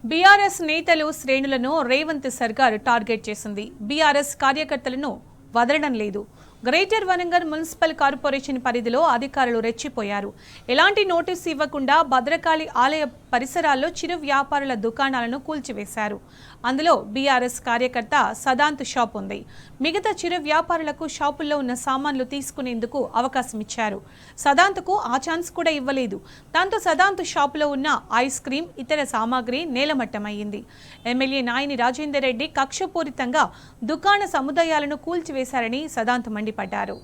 BRS నేతలు శ్రేణులను రేవంత్ సర్కార్ target చేసింది. బీఆర్ఎస్ కార్యకర్తలను వదలడం లేదు. గ్రేటర్ వరంగల్ మున్సిపల్ కార్పొరేషన్ పరిధిలో అధికారులు రెచ్చిపోయారు. ఎలాంటి నోటీసు ఇవ్వకుండా భద్రకాళి ఆలయ పరిసరాల్లో చిరు వ్యాపారుల దుకాణాలను కూల్చివేశారు. అందులో బీఆర్ఎస్ కార్యకర్త సదాంత్ షాప్ ఉంది. మిగతా చిరు వ్యాపారులకు షాపుల్లో ఉన్న సామాన్లు తీసుకునేందుకు అవకాశం ఇచ్చారు. సదాంత్కు ఆ ఛాన్స్ కూడా ఇవ్వలేదు. దాంతో సదాంత్ షాపులో ఉన్న ఐస్ క్రీం ఇతర సామాగ్రి నేలమట్టమయ్యింది. ఎమ్మెల్యే నాయని రాజేందర్ రెడ్డి కక్షపూరితంగా దుకాణ సముదాయాలను కూల్చివేశారని సదాంత్ మండిపడ్డారు.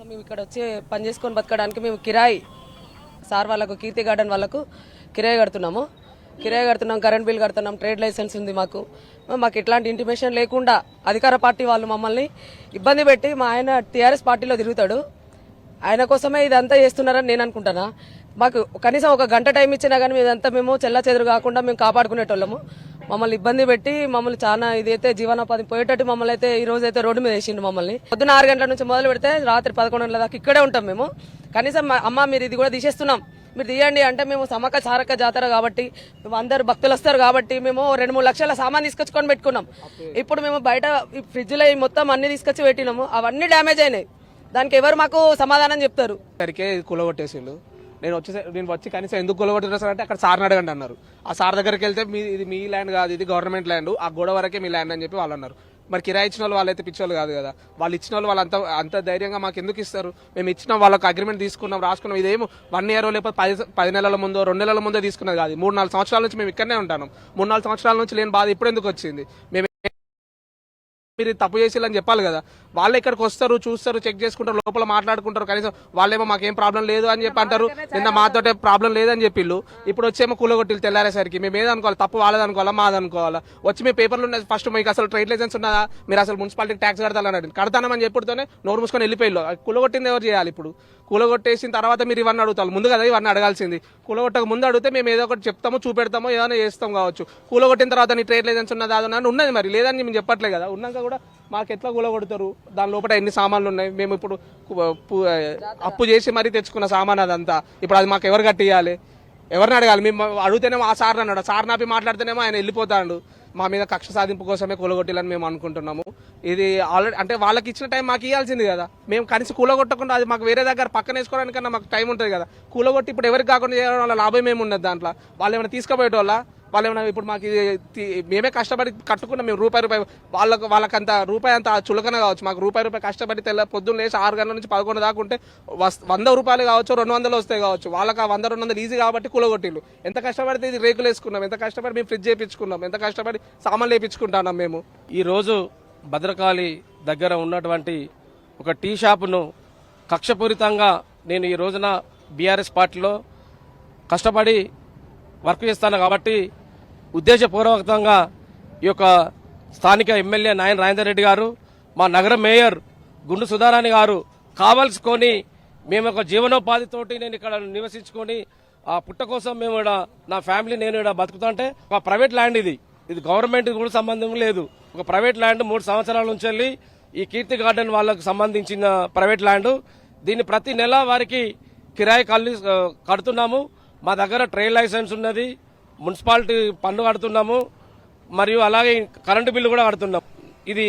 మేము ఇక్కడ వచ్చి పని చేసుకొని బతకడానికి మేము కిరాయి సార్ వాళ్ళకు కీర్తి గార్డెన్ వాళ్ళకు కిరాయి కడుతున్నాం, కరెంట్ బిల్ కడుతున్నాం, ట్రేడ్ లైసెన్స్ ఉంది మాకు ఇట్లాంటి ఇంటిమేషన్ లేకుండా అధికార పార్టీ వాళ్ళు మమ్మల్ని ఇబ్బంది పెట్టి మా ఆయన టీఆర్ఎస్ పార్టీలో తిరుగుతాడు. ఆయన కోసమే ఇదంతా చేస్తున్నారని నేను అనుకుంటానా. మాకు కనీసం ఒక గంట టైం ఇచ్చినా కానీ ఇదంతా మేము చెల్లా చెదురు కాకుండా మేము కాపాడుకునేటోళ్ళము. మమ్మల్ని ఇబ్బంది పెట్టి మమ్మల్ని చాలా ఇదైతే జీవనోపాధి పోయేటట్టు మమ్మల్ని అయితే ఈ రోజు అయితే రోడ్డు మీద వేసిండు. మమ్మల్ని పొద్దున 6 గంటల నుంచి మొదలు పెడితే రాత్రి 11 గంటల దాకా ఇక్కడే ఉంటాం మేము. కనీసం అమ్మ మీరు ఇది కూడా తీసేస్తున్నాం, మీరు తీయండి అంటే మేము సమ్మక్క సారక్క జాతర కాబట్టి మేము అందరు భక్తులు వస్తారు కాబట్టి మేము 2-3 లక్షల సామాన్ తీసుకొచ్చుకొని పెట్టుకున్నాం. ఇప్పుడు మేము బయట ఫ్రిడ్జ్లో మొత్తం అన్ని తీసుకొచ్చి పెట్టినాము, అవన్నీ డ్యామేజ్ అయినాయి. దానికి ఎవరు మాకు సమాధానం చెప్తారు? సరికే కూలగొట్టేసిండు. నేను వచ్చి కనీసం ఎందుకు కూలగొట్టినా సార్ అంటే అక్కడ సార్ని అడగండి అన్నారు. ఆ సార్ దగ్గరికి వెళ్తే ఇది మీ ల్యాండ్ కాదు, ఇది గవర్నమెంట్ ల్యాండ్, ఆ గోడ వరకే మీ ల్యాండ్ అని చెప్పి వాళ్ళు అన్నారు. మరి కిరాయి ఇచ్చిన వాళ్ళు వాళ్ళైతే పిచ్చోళ్ళు కాదు కదా. వాళ్ళు ఇచ్చిన వాళ్ళు అంత ధైర్యంగా మాకు ఎందుకు ఇస్తారు? మేము ఇచ్చిన వాళ్ళకి అగ్రిమెంట్ తీసుకున్నాం, రాసుకున్నాం. ఇదేమో 1 ఇయర్ లేకపోతే 10 నెలల ముందో 2 నెలల ముందో తీసుకున్నది కాదు. 3-4 సంవత్సరాల నుంచి మేము ఇక్కడనే ఉంటాను. 3-4 సంవత్సరాల నుంచి లేని బాధ ఇప్పుడు ఎందుకు వచ్చింది? మేము మీరు తప్పు చేసేయాలని చెప్పాలి కదా. వాళ్ళు ఇక్కడికి వస్తారు, చూస్తారు, చెక్ చేసుకుంటారు, లోపల మాట్లాడుకుంటారు. కనీసం వాళ్ళేమో మాకేం ప్రాబ్లం లేదు అని చెప్పి అంటారు. నిన్న మాతోటే ప్రాబ్లం లేదని చెప్పిళ్ళు, ఇప్పుడు వచ్చేమో కూలగొట్టిలు తెల్లారేసరికి మేము ఏదనుకోవాలి? తప్పు వాళ్ళది అనుకోవాలా, మాది అనుకోవాలా? వచ్చి మీ పేపర్లు ఉన్నాయి, ఫస్ట్ మీకు అసలు ట్రేడ్ లైసెన్స్ ఉన్నదా, మీరు అసలు మున్సిపాలిటీకి ట్యాక్స్ కడతానని కడతానని చెప్పుడుతోనే నోరు మూసుకొని వెళ్ళిపోయిళ్ళు. కూలగొట్టింది ఎవరు చేయాలి? ఇప్పుడు కూలగొట్టేసిన తర్వాత మీరు ఇవన్నీ అడుగుతారు. ముందు కదా ఇవన్నీ అడగాల్సింది. కూలగొట్టక ముందు అడిగితే మేము ఏదో ఒకటి చెప్తామో, చూపెడతామో, ఏదైనా చేస్తాం కావచ్చు. కూలగొట్టిన తర్వాత నీ ట్రేడ్ లైసెన్స్ ఉన్నదా అని ఉన్నది, మరి లేదని మేము చెప్పట్లే కదా. ఉన్నాక కూడా మాకు ఎట్లా కూలగొడతారు? దాని లోపల ఎన్ని సామాన్లు ఉన్నాయి? మేము ఇప్పుడు అప్పు చేసి మరీ తెచ్చుకున్న సామాన్ అదంతా. ఇప్పుడు అది మాకు ఎవరు కట్టియాలి? ఎవరిని అడగాలి? మేము అడిగితేనేమో ఆ సార్ని అన్నాడు, సార్ నాపి మాట్లాడితేనేమో ఆయన వెళ్ళిపోతాడు. మా మీద కక్ష సాధింపు కోసమే కూలగొట్టాలని మేము అనుకుంటున్నాము. ఇది ఆల్రెడీ అంటే వాళ్ళకి ఇచ్చిన టైం మాకు ఇవ్వాల్సింది కదా. మేము కనీసం కూలగొట్టకుండా అది మాకు వేరే దగ్గర పక్కన వేసుకోవడానికన్నా మాకు టైం ఉంటుంది కదా. కూలగొట్టి ఇప్పుడు ఎవరికి కాకుండా చేయడం వల్ల లాభం ఏమున్నది దాంట్లో? వాళ్ళు ఏమైనా తీసుకుపోయేటోళ్ళ? వాళ్ళు ఏమైనా ఇప్పుడు మాకు మేమే కష్టపడి కట్టుకున్నాం. మేము రూపాయి వాళ్ళకంత రూపాయి అంత చులకన కావచ్చు. మాకు రూపాయి కష్టపడి పొద్దున్న లేచి 6 గంటల నుంచి 11 దాకా ఉంటే 100 రూపాయలు కావచ్చు, 200 వస్తాయి కావచ్చు. వాళ్ళకి 100-200 ఈజీ కాబట్టి కూలగొట్టిళ్ళు. ఎంత కష్టపడితే ఇది రేకులు వేసుకున్నాం, ఎంత కష్టపడి మేము ఫ్రిడ్జ్ వేయించుకున్నాం, ఎంత కష్టపడి సామాన్లు వేయించుకుంటున్నాం. మేము ఈరోజు భద్రకాళి దగ్గర ఉన్నటువంటి ఒక టీ షాపును కక్షపూరితంగా నేను ఈ రోజున బీఆర్ఎస్ పార్టీలో కష్టపడి వర్క్ చేస్తాను కాబట్టి ఉద్దేశపూర్వకంగా ఈ యొక్క స్థానిక ఎమ్మెల్యే నాయని రాజేందర్ రెడ్డి గారు, మా నగర మేయర్ గుండు సుధారాణి గారు కావాల్సుకొని మేము ఒక జీవనోపాధితోటి నేను ఇక్కడ నివసించుకొని ఆ పుట్ట కోసం మేము ఇక్కడ నా ఫ్యామిలీ నేను ఇక్కడ బతుకుతుంటే ఒక ప్రైవేట్ ల్యాండ్ ఇది గవర్నమెంట్ కూడా సంబంధం లేదు. ఒక ప్రైవేట్ ల్యాండ్ 3 సంవత్సరాల నుంచి వెళ్ళి ఈ కీర్తి గార్డెన్ వాళ్ళకు సంబంధించిన ప్రైవేట్ ల్యాండ్. దీన్ని ప్రతి నెల వారికి కిరాయి కడుతున్నాము. మా దగ్గర ట్రేడ్ లైసెన్స్ ఉన్నది, మున్సిపాలిటీ పన్ను కడుతున్నాము, మరియు అలాగే కరెంటు బిల్లు కూడా కడుతున్నాం. ఇది